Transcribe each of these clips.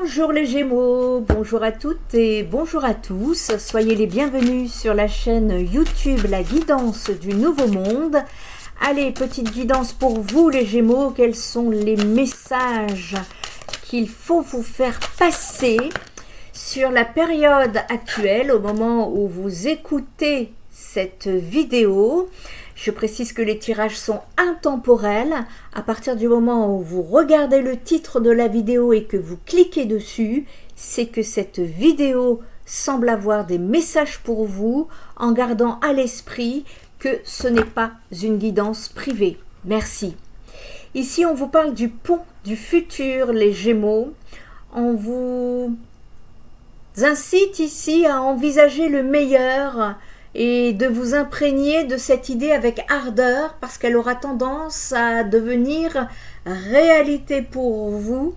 Bonjour les Gémeaux, bonjour à toutes et bonjour à tous. Soyez les bienvenus sur la chaîne YouTube La Guidance du Nouveau Monde. Allez, petite guidance pour vous les Gémeaux. Quels sont les messages qu'il faut vous faire passer sur la période actuelle, au moment où vous écoutez cette vidéo? Je précise que les tirages sont intemporels. À partir du moment où vous regardez le titre de la vidéo et que vous cliquez dessus, c'est que cette vidéo semble avoir des messages pour vous, en gardant à l'esprit que ce n'est pas une guidance privée. Merci. Ici, on vous parle du pont du futur, les Gémeaux. On vous incite ici à envisager le meilleur et de vous imprégner de cette idée avec ardeur, parce qu'elle aura tendance à devenir réalité pour vous.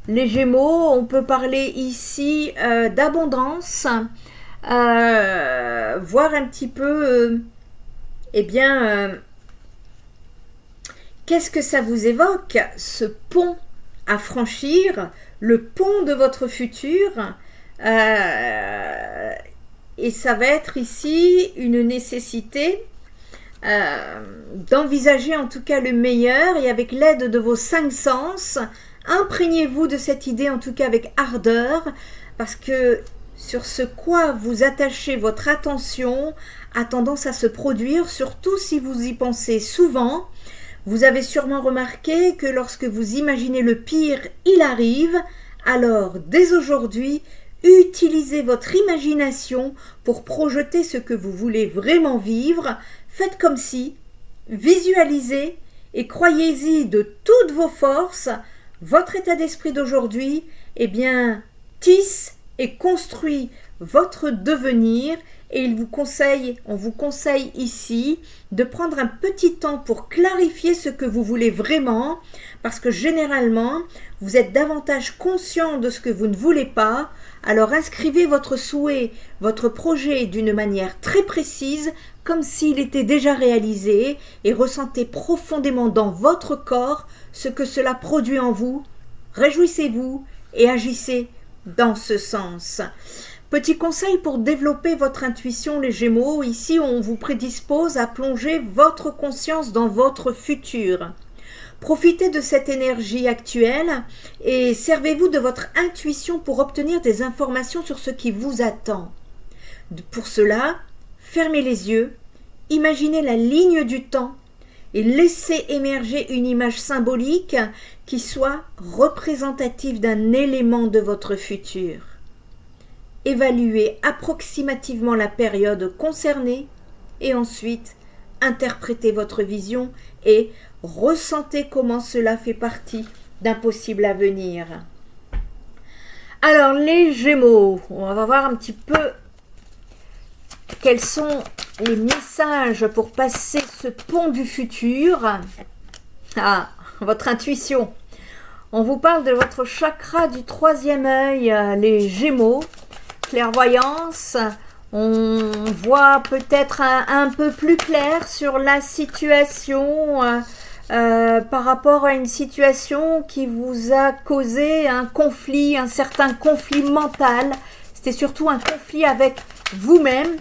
Les Gémeaux, on peut parler ici d'abondance, voir un petit peu, qu'est-ce que ça vous évoque, ce pont à franchir, le pont de votre futur. Et ça va être ici une nécessité d'envisager en tout cas le meilleur, et avec l'aide de vos 5 sens, imprégnez-vous de cette idée en tout cas avec ardeur, parce que sur ce quoi vous attachez votre attention a tendance à se produire, surtout si vous y pensez souvent. Vous avez sûrement remarqué que lorsque vous imaginez le pire, il arrive. Alors dès aujourd'hui, utilisez votre imagination pour projeter ce que vous voulez vraiment vivre. Faites comme si, visualisez et croyez-y de toutes vos forces. Votre état d'esprit d'aujourd'hui, tisse et construit votre devenir. Et on vous conseille ici de prendre un petit temps pour clarifier ce que vous voulez vraiment, parce que généralement, vous êtes davantage conscient de ce que vous ne voulez pas. Alors inscrivez votre souhait, votre projet d'une manière très précise, comme s'il était déjà réalisé, et ressentez profondément dans votre corps ce que cela produit en vous. Réjouissez-vous et agissez dans ce sens. Petit conseil pour développer votre intuition, les Gémeaux. Ici, on vous prédispose à plonger votre conscience dans votre futur. Profitez de cette énergie actuelle et servez-vous de votre intuition pour obtenir des informations sur ce qui vous attend. Pour cela, fermez les yeux, imaginez la ligne du temps et laissez émerger une image symbolique qui soit représentative d'un élément de votre futur. Évaluez approximativement la période concernée et ensuite interprétez votre vision et ressentez comment cela fait partie d'un possible avenir. Alors les Gémeaux, on va voir un petit peu quels sont les messages pour passer ce pont du futur. Ah, votre intuition. On vous parle de votre chakra du 3e œil, les Gémeaux. Clairvoyance, on voit peut-être un peu plus clair sur la situation par rapport à une situation qui vous a causé un conflit, un certain conflit mental. C'était surtout un conflit avec vous-même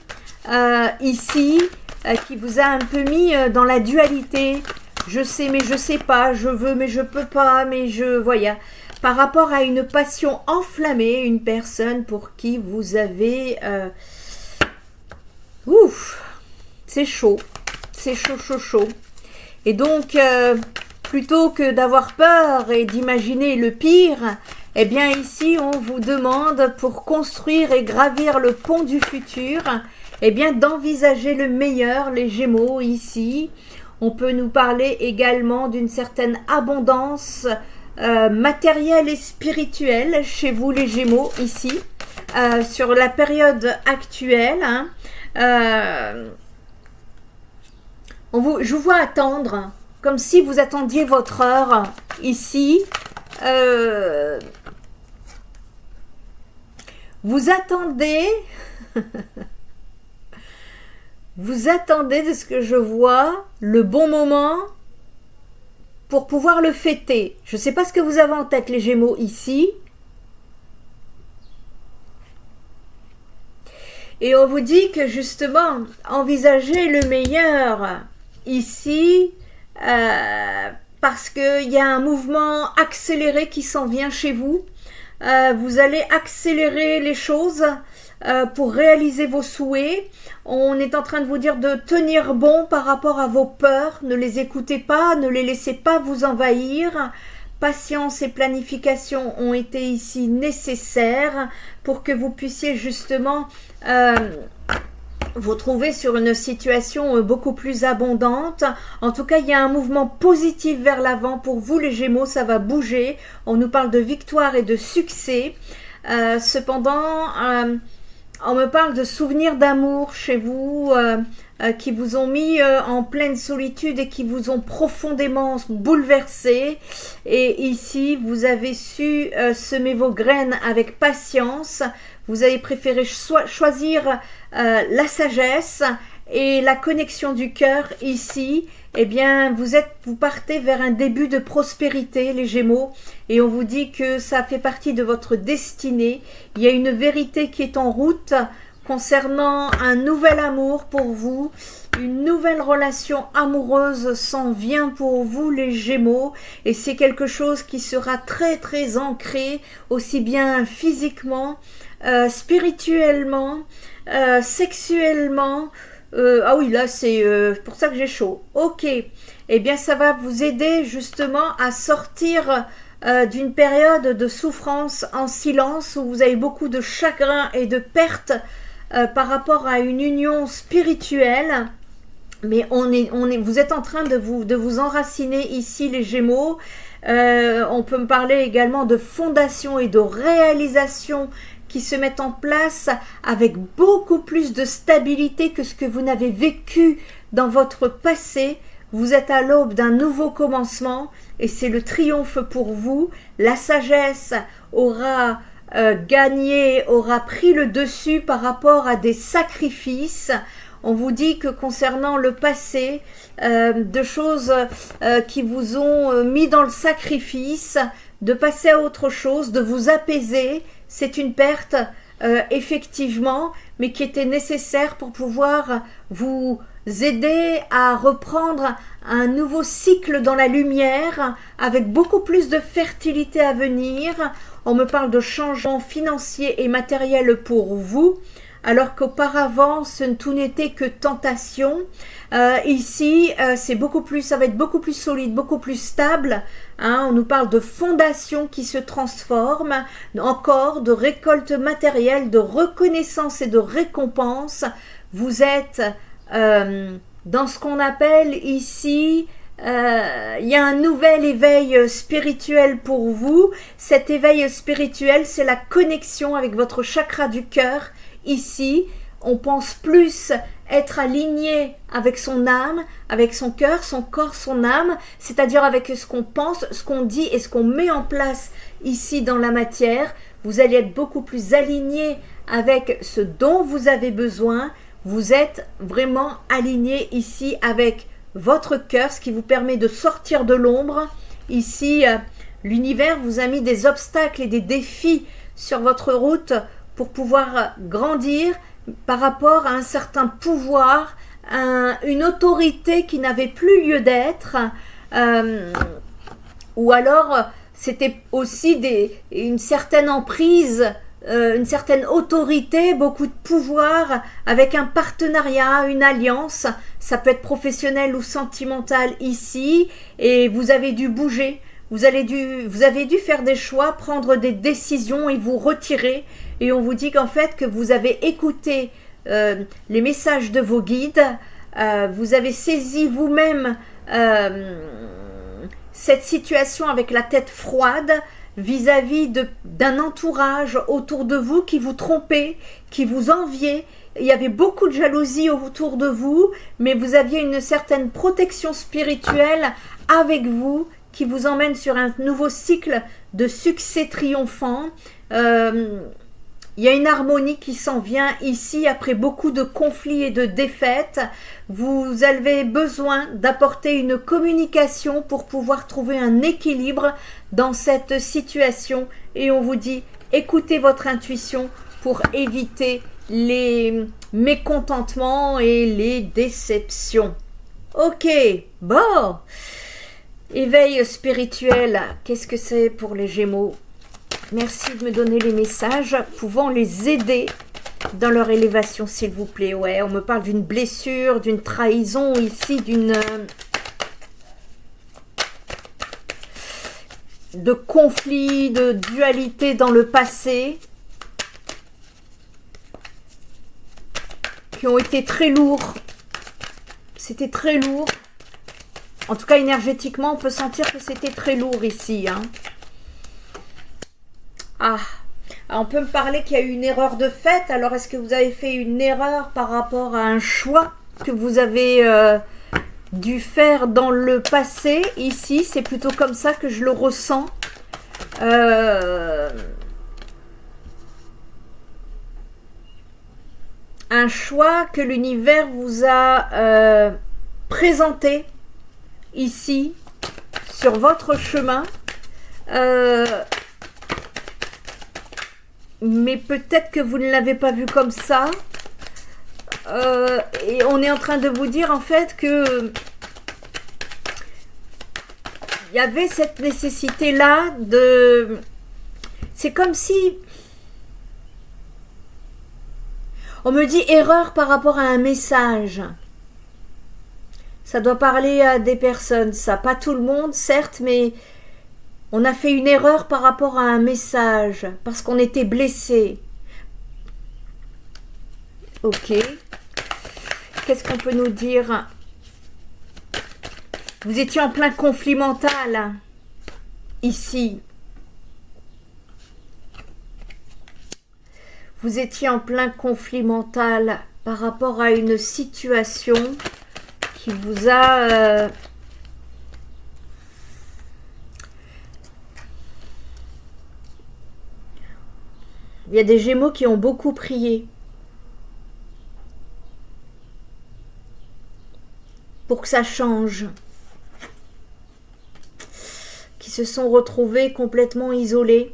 ici, qui vous a un peu mis dans la dualité. Je sais mais je sais pas, je veux mais je peux pas, mais je... Voyez. Par rapport à une passion enflammée, une personne pour qui vous avez... c'est chaud. C'est chaud, chaud, chaud. Et donc, plutôt que d'avoir peur et d'imaginer le pire, ici, on vous demande, pour construire et gravir le pont du futur, d'envisager le meilleur, les Gémeaux, ici. On peut nous parler également d'une certaine abondance matériel et spirituel chez vous les Gémeaux ici sur la période actuelle. Je vous vois attendre comme si vous attendiez votre heure ici. Vous attendez de ce que je vois le bon moment pour pouvoir le fêter. Je ne sais pas ce que vous avez en tête les Gémeaux ici, Et on vous dit que justement, envisagez le meilleur ici, parce qu'il y a un mouvement accéléré qui s'en vient chez vous. Vous allez accélérer les choses pour réaliser vos souhaits. On est en train de vous dire de tenir bon par rapport à vos peurs. Ne les écoutez pas, ne les laissez pas vous envahir. Patience et planification ont été ici nécessaires pour que vous puissiez justement vous trouver sur une situation beaucoup plus abondante. En tout cas, il y a un mouvement positif vers l'avant pour vous les Gémeaux, ça va bouger. On nous parle de victoire et de succès. Cependant, on me parle de souvenirs d'amour chez vous qui vous ont mis en pleine solitude et qui vous ont profondément bouleversé. Et ici, vous avez su semer vos graines avec patience. Vous avez préféré choisir la sagesse et la connexion du cœur ici. Eh bien, vous partez vers un début de prospérité, les Gémeaux, et on vous dit que ça fait partie de votre destinée. Il y a une vérité qui est en route concernant un nouvel amour pour vous. Une nouvelle relation amoureuse s'en vient pour vous, les Gémeaux, et c'est quelque chose qui sera très très ancré, aussi bien physiquement, spirituellement, sexuellement. Ah oui, là c'est pour ça que j'ai chaud. Ok, eh bien ça va vous aider justement à sortir d'une période de souffrance en silence où vous avez beaucoup de chagrin et de perte par rapport à une union spirituelle. Mais vous êtes en train de vous enraciner ici, les Gémeaux. On peut me parler également de fondation et de réalisation qui se mettent en place avec beaucoup plus de stabilité que ce que vous n'avez vécu dans votre passé. Vous êtes à l'aube d'un nouveau commencement et c'est le triomphe pour vous. La sagesse aura gagné, aura pris le dessus par rapport à des sacrifices. On vous dit que concernant le passé, de choses qui vous ont mis dans le sacrifice, de passer à autre chose, de vous apaiser, c'est une perte effectivement, mais qui était nécessaire pour pouvoir vous aider à reprendre un nouveau cycle dans la lumière, avec beaucoup plus de fertilité à venir. On me parle de changements financiers et matériels pour vous, alors qu'auparavant, tout n'était que tentation. Ici, ça va être beaucoup plus solide, beaucoup plus stable. On nous parle de fondation qui se transforme, encore de récolte matérielle, de reconnaissance et de récompense. Vous êtes dans ce qu'on appelle ici, il y a un nouvel éveil spirituel pour vous. Cet éveil spirituel, c'est la connexion avec votre chakra du cœur. Ici, on pense plus être aligné avec son âme, avec son cœur, son corps, son âme, c'est-à-dire avec ce qu'on pense, ce qu'on dit et ce qu'on met en place ici dans la matière. Vous allez être beaucoup plus aligné avec ce dont vous avez besoin. Vous êtes vraiment aligné ici avec votre cœur, ce qui vous permet de sortir de l'ombre. Ici, l'univers vous a mis des obstacles et des défis sur votre route pour pouvoir grandir par rapport à un certain pouvoir, une autorité qui n'avait plus lieu d'être, ou alors c'était aussi une certaine emprise, une certaine autorité, beaucoup de pouvoir, avec un partenariat, une alliance. Ça peut être professionnel ou sentimental ici, et vous avez dû bouger. Vous avez dû faire des choix, prendre des décisions et vous retirer. Et on vous dit qu'en fait, que vous avez écouté les messages de vos guides, vous avez saisi vous-même cette situation avec la tête froide vis-à-vis d'un entourage autour de vous qui vous trompait, qui vous enviait. Il y avait beaucoup de jalousie autour de vous, mais vous aviez une certaine protection spirituelle avec vous qui vous emmène sur un nouveau cycle de succès triomphant. Il y a une harmonie qui s'en vient ici après beaucoup de conflits et de défaites. Vous avez besoin d'apporter une communication pour pouvoir trouver un équilibre dans cette situation. Et on vous dit, écoutez votre intuition pour éviter les mécontentements et les déceptions. Ok, bon. Éveil spirituel, qu'est-ce que c'est pour les Gémeaux? Merci de me donner les messages pouvant les aider dans leur élévation, s'il vous plaît. Ouais, on me parle d'une blessure, d'une trahison ici, de conflit, de dualité dans le passé, qui ont été très lourds. C'était très lourd. En tout cas, énergétiquement, on peut sentir que c'était très lourd ici. Hein. Ah, on peut me parler qu'il y a eu une erreur de fait. Alors, est-ce que vous avez fait une erreur par rapport à un choix que vous avez dû faire dans le passé? Ici, c'est plutôt comme ça que je le ressens. Un choix que l'univers vous a présenté ici, sur votre chemin. Mais peut-être que vous ne l'avez pas vu comme ça. Et on est en train de vous dire en fait que il y avait cette nécessité-là de... C'est comme si... On me dit erreur par rapport à un message. Ça doit parler à des personnes, ça. Pas tout le monde, certes, mais... On a fait une erreur par rapport à un message, parce qu'on était blessé. Ok. Qu'est-ce qu'on peut nous dire? Vous étiez en plein conflit mental, ici. Vous étiez en plein conflit mental par rapport à une situation qui vous a... Il y a des Gémeaux qui ont beaucoup prié pour que ça change, qui se sont retrouvés complètement isolés.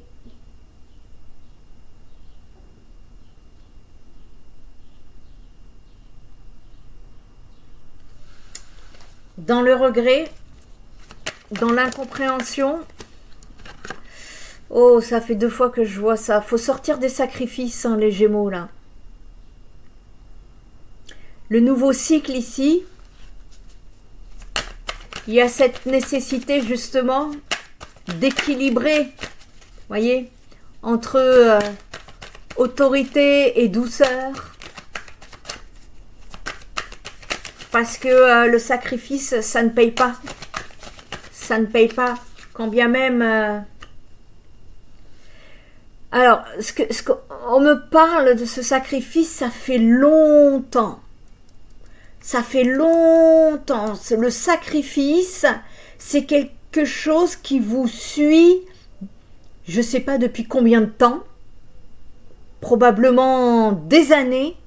Dans le regret, dans l'incompréhension. Oh, ça fait 2 fois que je vois ça. Faut sortir des sacrifices, hein, les Gémeaux, là. Le nouveau cycle ici, il y a cette nécessité, justement, d'équilibrer, voyez, entre autorité et douceur. Parce que le sacrifice, ça ne paye pas. Ça ne paye pas. Quand bien même... Alors, on me parle de ce sacrifice, ça fait longtemps. Ça fait longtemps. Le sacrifice, c'est quelque chose qui vous suit, je ne sais pas depuis combien de temps, probablement des années.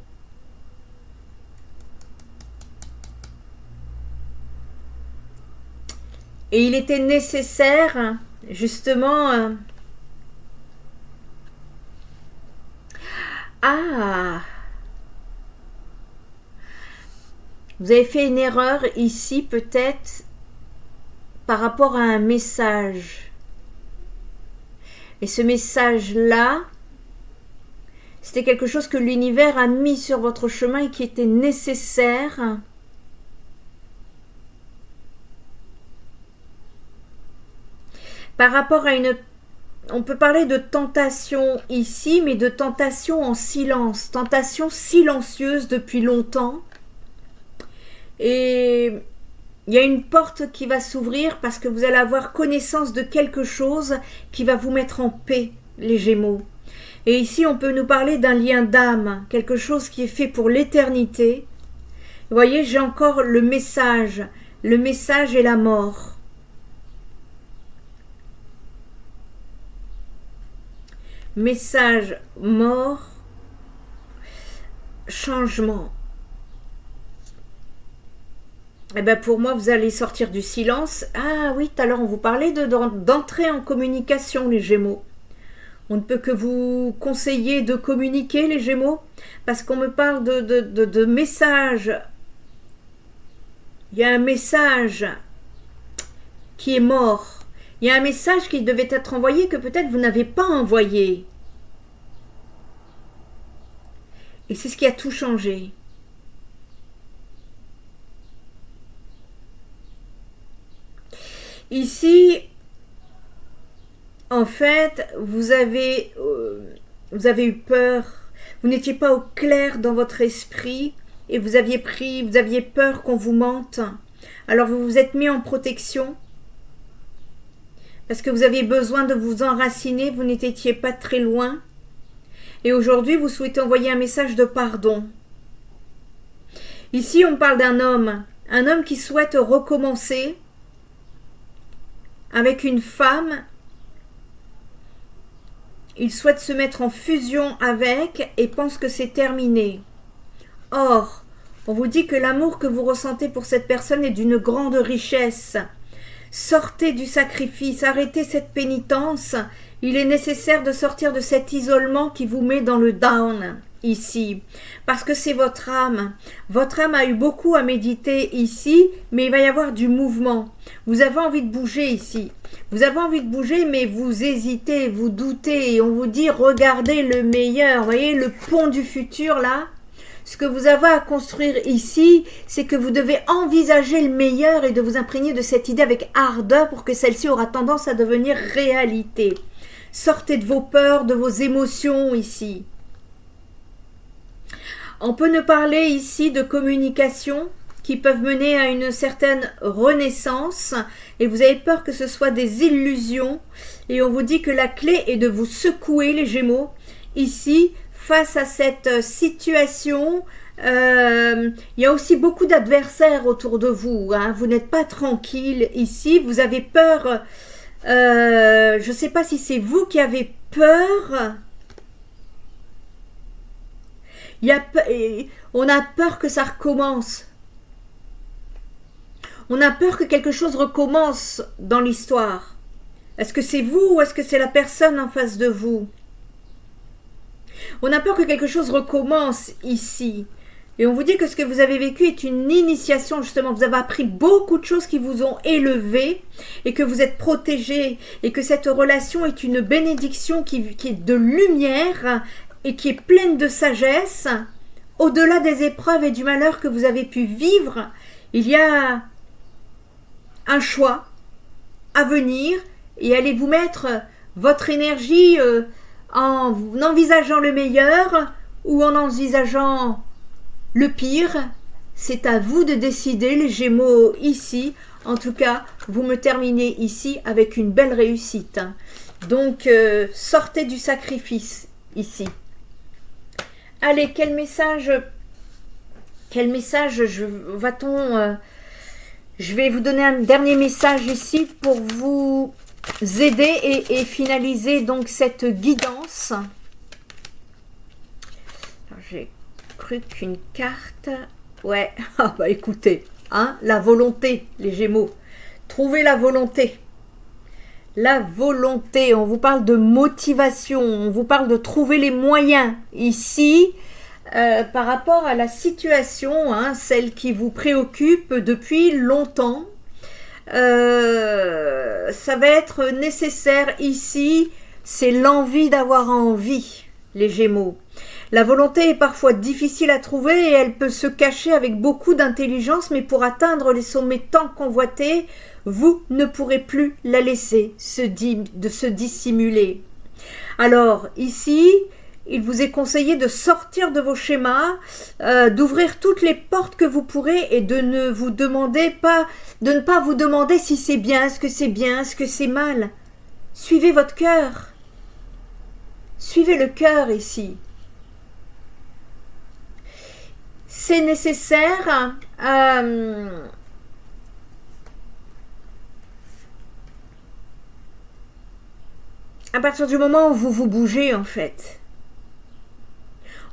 Et il était nécessaire, justement... Ah, vous avez fait une erreur ici peut-être par rapport à un message. Et ce message-là, c'était quelque chose que l'univers a mis sur votre chemin et qui était nécessaire. Par rapport à une... On peut parler de tentation ici, mais de tentation en silence, tentation silencieuse depuis longtemps. Et il y a une porte qui va s'ouvrir parce que vous allez avoir connaissance de quelque chose qui va vous mettre en paix, les Gémeaux. Et ici, on peut nous parler d'un lien d'âme, quelque chose qui est fait pour l'éternité. Vous voyez, j'ai encore le message et la mort. Message, mort, changement. Eh bien, pour moi, vous allez sortir du silence. Ah oui, tout à l'heure, on vous parlait d'entrer en communication, les Gémeaux. On ne peut que vous conseiller de communiquer, les Gémeaux, parce qu'on me parle de messages. Il y a un message qui est mort. Il y a un message qui devait être envoyé que peut-être vous n'avez pas envoyé. Et c'est ce qui a tout changé. Ici, en fait, vous avez eu peur. Vous n'étiez pas au clair dans votre esprit et vous aviez peur qu'on vous mente. Alors vous vous êtes mis en protection parce que vous aviez besoin de vous enraciner, vous n'étiez pas très loin. Et aujourd'hui, vous souhaitez envoyer un message de pardon. Ici, on parle d'un homme qui souhaite recommencer avec une femme. Il souhaite se mettre en fusion avec et pense que c'est terminé. Or, on vous dit que l'amour que vous ressentez pour cette personne est d'une grande richesse. Sortez du sacrifice, arrêtez cette pénitence. Il est nécessaire de sortir de cet isolement qui vous met dans le down ici. Parce que c'est votre âme. Votre âme a eu beaucoup à méditer ici, mais il va y avoir du mouvement. Vous avez envie de bouger ici. Vous avez envie de bouger, mais vous hésitez, vous doutez. Et on vous dit, regardez le meilleur. Vous voyez le pont du futur là ? Ce que vous avez à construire ici, c'est que vous devez envisager le meilleur et de vous imprégner de cette idée avec ardeur pour que celle-ci aura tendance à devenir réalité. Sortez de vos peurs, de vos émotions ici. On peut nous parler ici de communication qui peuvent mener à une certaine renaissance et vous avez peur que ce soit des illusions et on vous dit que la clé est de vous secouer les Gémeaux ici face à cette situation. Il y a aussi beaucoup d'adversaires autour de vous, hein. Vous n'êtes pas tranquille ici, vous avez peur. Je ne sais pas si c'est vous qui avez peur. On a peur que ça recommence. On a peur que quelque chose recommence dans l'histoire. Est-ce que c'est vous ou est-ce que c'est la personne en face de vous? On a peur que quelque chose recommence ici. Et on vous dit que ce que vous avez vécu est une initiation, justement. Vous avez appris beaucoup de choses qui vous ont élevé et que vous êtes protégé et que cette relation est une bénédiction qui est de lumière et qui est pleine de sagesse. Au-delà des épreuves et du malheur que vous avez pu vivre, il y a un choix à venir et allez vous mettre votre énergie en envisageant le meilleur ou en envisageant le pire. C'est à vous de décider, les Gémeaux, ici. En tout cas, vous me terminez ici avec une belle réussite. Donc, sortez du sacrifice ici. Allez, quel message va-t-on... je vais vous donner un dernier message ici pour vous aider et finaliser donc cette guidance. J'ai cru qu'une carte... Ouais, ah bah écoutez, hein, la volonté, les Gémeaux. Trouvez la volonté. La volonté, on vous parle de motivation, on vous parle de trouver les moyens ici par rapport à la situation, hein, celle qui vous préoccupe depuis longtemps. Ça va être nécessaire ici, c'est l'envie d'avoir envie, les Gémeaux. La volonté est parfois difficile à trouver et elle peut se cacher avec beaucoup d'intelligence, mais pour atteindre les sommets tant convoités, vous ne pourrez plus la laisser se dissimuler. Alors, ici, il vous est conseillé de sortir de vos schémas, d'ouvrir toutes les portes que vous pourrez et de ne pas vous demander si c'est bien, est-ce que c'est bien, est-ce que c'est mal. Suivez votre cœur. Suivez le cœur ici. C'est nécessaire à partir du moment où vous vous bougez, en fait.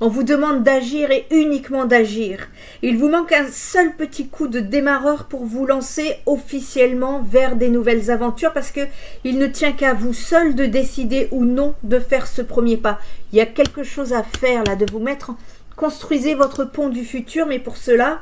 On vous demande d'agir et uniquement d'agir. Il vous manque un seul petit coup de démarreur pour vous lancer officiellement vers des nouvelles aventures parce que il ne tient qu'à vous seul de décider ou non de faire ce premier pas. Il y a quelque chose à faire là, de vous mettre... Construisez votre pont du futur, mais pour cela,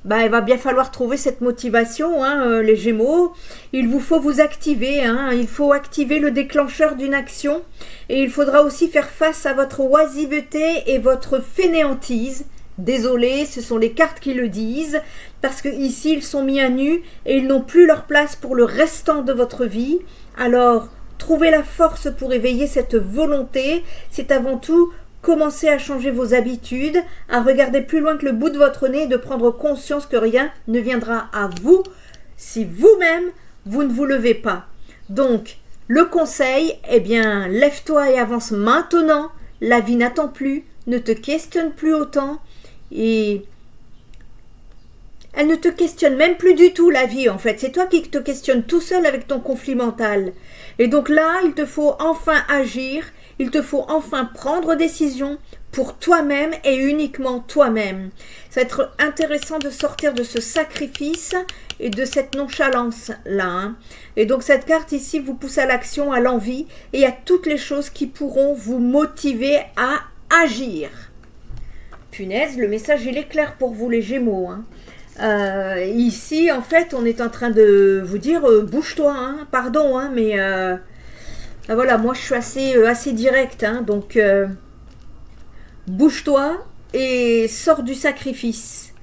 il va bien falloir trouver cette motivation, les Gémeaux. Il vous faut vous activer, il faut activer le déclencheur d'une action. Et il faudra aussi faire face à votre oisiveté et votre fainéantise. Désolé, ce sont les cartes qui le disent, parce que ici ils sont mis à nu et ils n'ont plus leur place pour le restant de votre vie. Alors, trouvez la force pour éveiller cette volonté. C'est avant tout... Commencez à changer vos habitudes, à regarder plus loin que le bout de votre nez et de prendre conscience que rien ne viendra à vous si vous-même, vous ne vous levez pas. Donc, le conseil, lève-toi et avance maintenant. La vie n'attend plus, ne te questionne plus autant et elle ne te questionne même plus du tout, la vie, en fait. C'est toi qui te questionnes tout seul avec ton conflit mental. Et donc là, il te faut enfin agir. Il te faut enfin prendre décision pour toi-même et uniquement toi-même. Ça va être intéressant de sortir de ce sacrifice et de cette nonchalance-là. Et donc cette carte ici vous pousse à l'action, à l'envie et à toutes les choses qui pourront vous motiver à agir. Punaise, le message il est clair pour vous les Gémeaux. Ici, en fait, on est en train de vous dire bouge-toi, pardon, mais... voilà, moi je suis assez direct, donc bouge-toi et sors du sacrifice.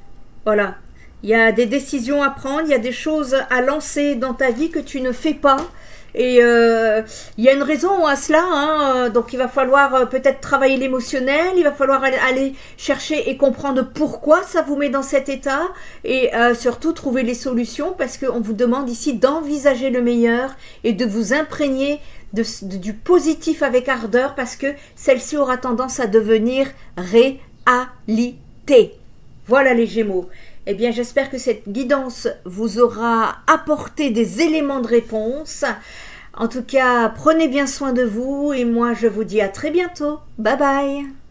Voilà, il y a des décisions à prendre, il y a des choses à lancer dans ta vie que tu ne fais pas. Et il y a une raison à cela, donc il va falloir peut-être travailler l'émotionnel, il va falloir aller chercher et comprendre pourquoi ça vous met dans cet état et surtout trouver les solutions parce qu'on vous demande ici d'envisager le meilleur et de vous imprégner du positif avec ardeur parce que celle-ci aura tendance à devenir réalité. Voilà les Gémeaux. Eh bien, j'espère que cette guidance vous aura apporté des éléments de réponse. En tout cas, prenez bien soin de vous et moi, je vous dis à très bientôt. Bye bye.